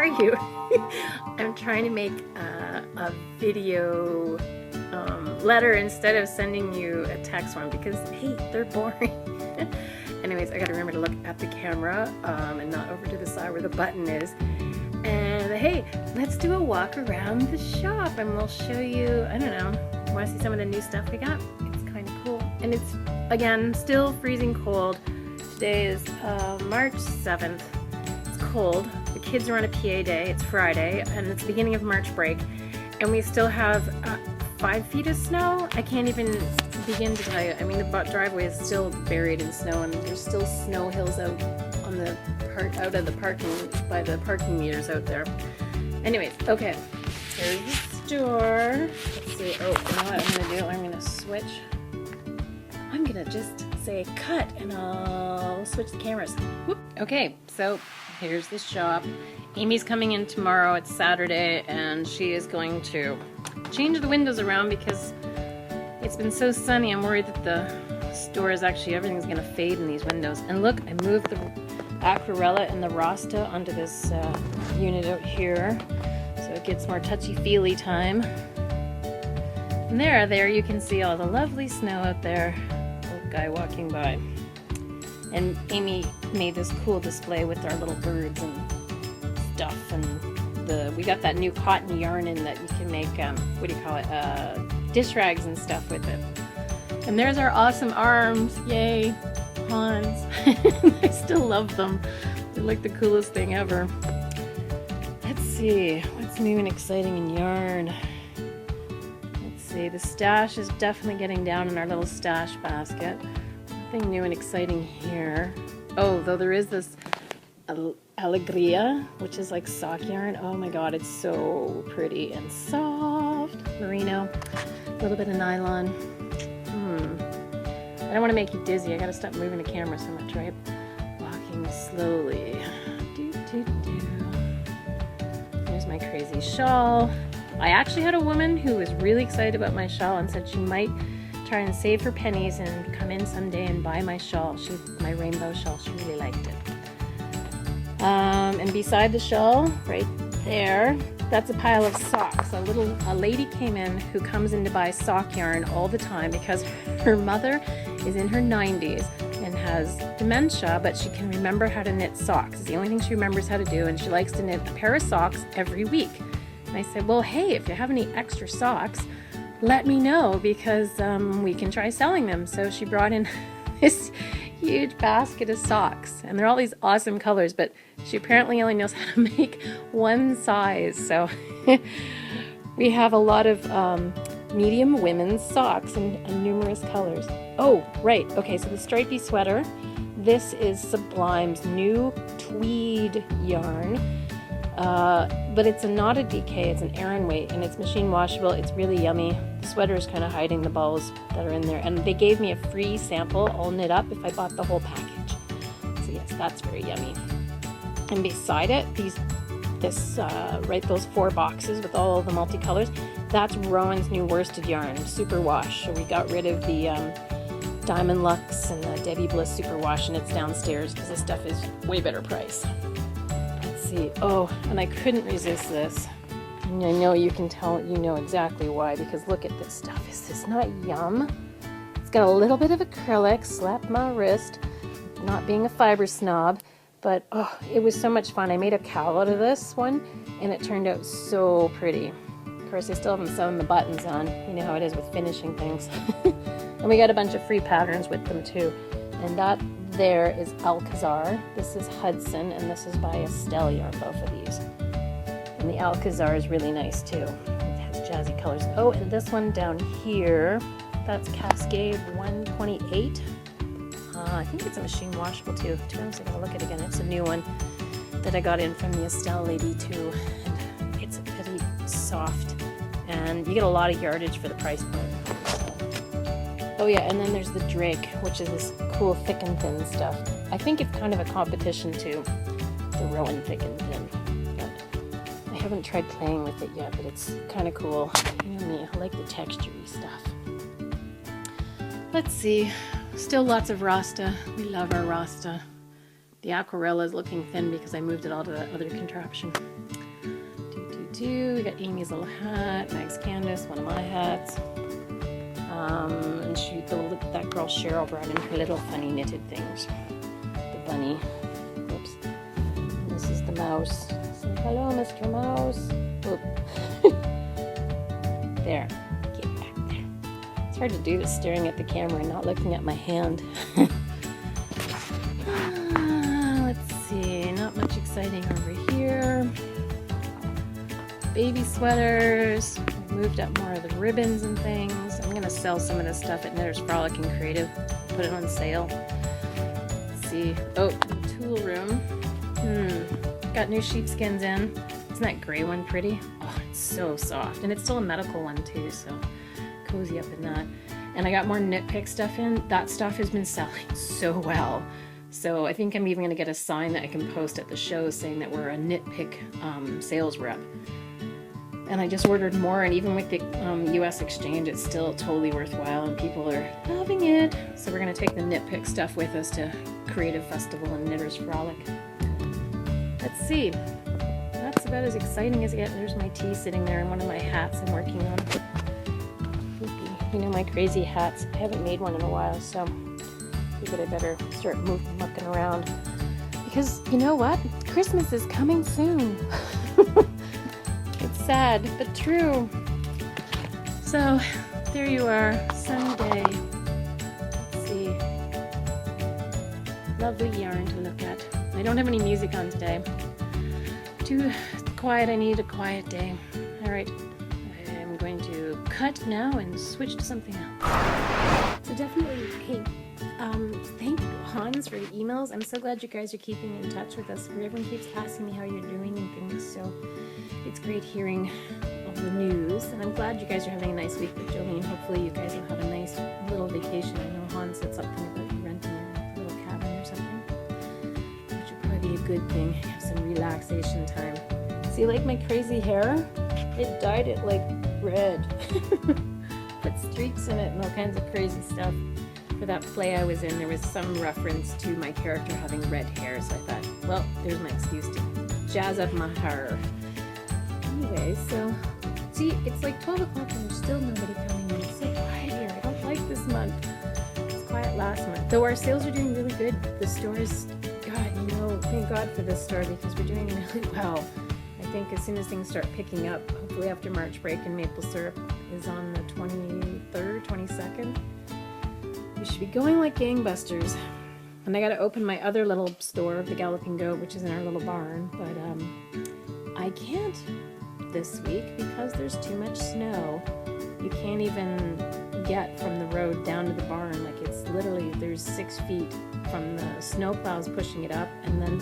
are you? I'm trying to make a video letter instead of sending you a text one because, hey, they're boring. Anyways, I gotta remember to look at the camera and not over to the side where the button is. And hey, let's do a walk around the shop and we'll show you, I don't know, want to see some of the new stuff we got? It's kind of cool. And it's, again, still freezing cold. Today is March 7th. It's cold. The kids are on a PA day. It's Friday and it's the beginning of March break. And we still have 5 feet of snow. I can't even begin to tell you. I mean, the driveway is still buried in snow and there's still snow hills out on the out of the parking, by the parking meters out there. Anyways, okay. Here's the store. Let's see. Oh, you know what I'm gonna do? I'm gonna switch. I'm gonna just say cut and I'll switch the cameras. Whoop. Okay, so here's the shop. Amy's coming in tomorrow. It's Saturday and she is going to change the windows around because it's been so sunny. I'm worried that the store is actually, everything's gonna fade in these windows. And look, I moved the Aquarella and the Rasta onto this unit out here so it gets more touchy-feely time. And there you can see all the lovely snow out there. Little guy walking by. And Amy made this cool display with our little birds and stuff. And we got that new cotton yarn in that you can make, what do you call it, dish rags and stuff with it. And there's our awesome arms. Yay! Hans. I still love them. They're like the coolest thing ever. Let's see, what's new and exciting in yarn? Let's see, the stash is definitely getting down in our little stash basket. Nothing new and exciting here. Oh, though there is this Alegria, which is like sock yarn. Oh my god, it's so pretty and soft. Merino, a little bit of nylon. I don't want to make you dizzy. I gotta stop moving the camera so much, right? Walking slowly. There's my crazy shawl. I actually had a woman who was really excited about my shawl and said she might try and save her pennies and come in someday and buy my shawl. My rainbow shawl. She really liked it. And beside the shawl, right there, that's a pile of socks. A lady came in who comes in to buy sock yarn all the time because her mother is in her 90s and has dementia, but she can remember how to knit socks. It's the only thing she remembers how to do, and she likes to knit a pair of socks every week. And I said, well, hey, if you have any extra socks, let me know because we can try selling them. So she brought in this huge basket of socks, and they're all these awesome colors, but she apparently only knows how to make one size. So we have a lot of medium women's socks in numerous colors. Oh, right. Okay, so the stripy sweater. This is Sublime's new tweed yarn. But it's not a DK, it's an Aran weight, and it's machine washable. It's really yummy. The sweater is kind of hiding the balls that are in there. And they gave me a free sample all knit up if I bought the whole package. So yes, that's very yummy. And beside it, those 4 boxes with all the multicolors, that's Rowan's new worsted yarn, super wash. So we got rid of the Diamond Luxe and the Debbie Bliss super wash, and it's downstairs because this stuff is way better price. Let's see. Oh, and I couldn't resist this. And I know you can tell, you know exactly why, because look at this stuff. Is this not yum? It's got a little bit of acrylic, slapped my wrist, not being a fiber snob. But oh, it was so much fun. I made a cowl out of this one, and it turned out so pretty. Of course, I still haven't sewn the buttons on. You know how it is with finishing things. And we got a bunch of free patterns with them too. And that there is Alcazar. This is Hudson, and this is by Estelle yarn, both of these. And the Alcazar is really nice too. It has jazzy colors. Oh, and this one down here, that's Cascade 128. I think it's a machine washable too. To be honest, I gotta look at it again. It's a new one that I got in from the Estelle lady too. And it's pretty soft. And you get a lot of yardage for the price point. Oh yeah, and then there's the Drake, which is this cool thick and thin stuff. I think it's kind of a competition to the Rowan thick and thin. But I haven't tried playing with it yet, but it's kind of cool. You know me, I like the texture-y stuff. Let's see. Still lots of Rasta. We love our Rasta. The aquarella is looking thin because I moved it all to that other contraption. We got Amy's little hat, Mag's Candace, one of my hats. And that girl Cheryl brought in her little funny knitted things. The bunny. Whoops. And this is the mouse. Say hello, Mr. Mouse. Oop. There. Get back there. It's hard to do this staring at the camera and not looking at my hand. Let's see. Not much exciting over here. Baby sweaters. I moved up more of the ribbons and things. I'm gonna sell some of this stuff at Knitter's Frolic and Creative. Put it on sale. Let's see. Oh, the tool room. Got new sheepskins in. Isn't that gray one pretty? Oh, it's so soft. And it's still a medical one too, so cozy up in that. And I got more knit pick stuff in. That stuff has been selling so well. So I think I'm even gonna get a sign that I can post at the show saying that we're a knit pick sales rep. And I just ordered more, and even with the US exchange, it's still totally worthwhile, and people are loving it. So we're going to take the knit pick stuff with us to Creative Festival and Knitter's Frolic. Let's see. That's about as exciting as it gets. There's my tea sitting there, and one of my hats I'm working on. You know, my crazy hats. I haven't made one in a while, so I figured I better start mucking around. Because, you know what? Christmas is coming soon. It's sad, but true. So, there you are, Sunday. Let's see. Lovely yarn to look at. I don't have any music on today. Too quiet, I need a quiet day. Alright, I'm going to cut now and switch to something else. So definitely, hey, thank Hans for the emails. I'm so glad you guys are keeping in touch with us. Everyone keeps asking me how you're doing and things, so it's great hearing all the news, and I'm glad you guys are having a nice week with Jolene. Hopefully you guys will have a nice little vacation. I know Hans said something about you renting a little cabin or something, which would probably be a good thing. Have some relaxation time. See, like my crazy hair? It dyed it like red. Put streaks in it and all kinds of crazy stuff. For that play I was in, there was some reference to my character having red hair, so I thought, well, there's my excuse to jazz up my hair. Anyway, so, see, it's like 12 o'clock and there's still nobody coming in. It's so quiet here. I don't like this month. It was quiet last month. Though our sales are doing really good. The stores, God, you know, thank God for this store because we're doing really well. I think as soon as things start picking up, hopefully after March break and maple syrup is on the 23rd, 22nd, we should be going like gangbusters. And I got to open my other little store, the Galloping Goat, which is in our little barn, but I can't this week because there's too much snow. You can't even get from the road down to the barn. Like, it's literally, there's 6 feet from the snow plows pushing it up, and then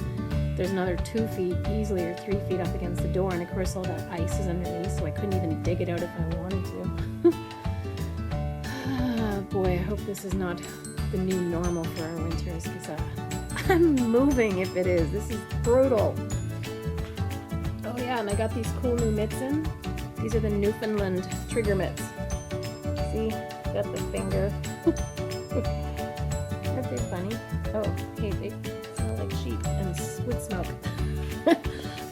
there's another 2 feet easily, or 3 feet up against the door, and of course all that ice is underneath, so I couldn't even dig it out if I wanted to. Boy, I hope this is not the new normal for our winters, because I'm moving if it is. This is brutal. Oh yeah, and I got these cool new mitts in. These are the Newfoundland trigger mitts. See? Got the finger. Aren't they funny? Oh, hey, they smell like sheep and wood smoke.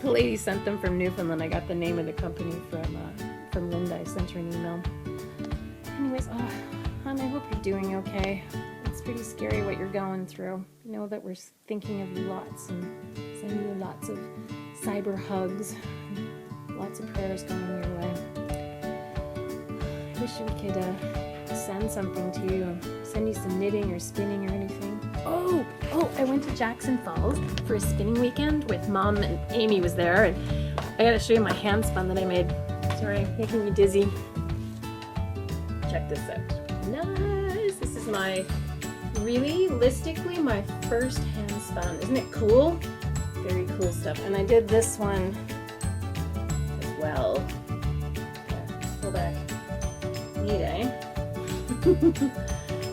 The lady sent them from Newfoundland. I got the name of the company from Linda. I sent her an email. Anyways, hon, I hope you're doing okay. It's pretty scary what you're going through. I know that we're thinking of you lots and sending you lots of cyber hugs. Lots of prayers going your way. I wish we could send something to you. Send you some knitting or spinning or anything. Oh, I went to Jackson Falls for a spinning weekend with Mom, and Amy was there. And I gotta show you my hand spun that I made. Sorry, making me dizzy. Check this out. Nice! This is realistically my first hand spun. Isn't it cool? Very cool stuff. And I did this one as well. Yeah, pull back. Neat, eh?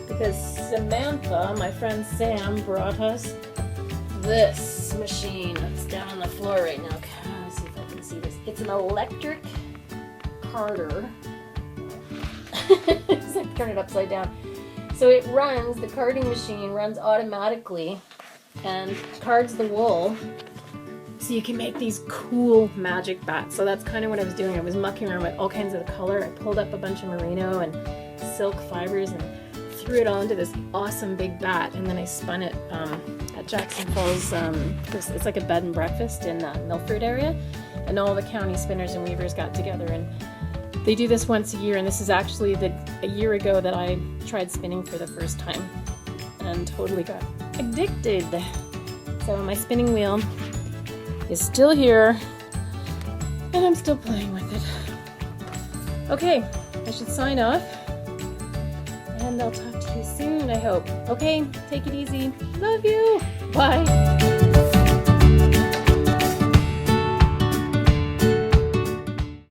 Because Samantha, my friend Sam, brought us this machine that's down on the floor right now. Let's see if I can see this. It's an electric carder. It's like turn it upside down. So it runs, the carding machine runs automatically and cards the wool so you can make these cool magic bats. So that's kind of what I was doing. I was mucking around with all kinds of color. I pulled up a bunch of merino and silk fibers and threw it all into this awesome big bat, and then I spun it at Jackson Falls. It's like a bed and breakfast in the Milford area, and all the county spinners and weavers got together, and they do this once a year, and this is actually a year ago that I tried spinning for the first time and totally got addicted. So my spinning wheel is still here and I'm still playing with it. Okay, I should sign off and I'll talk to you soon, I hope. Okay, take it easy. Love you. Bye.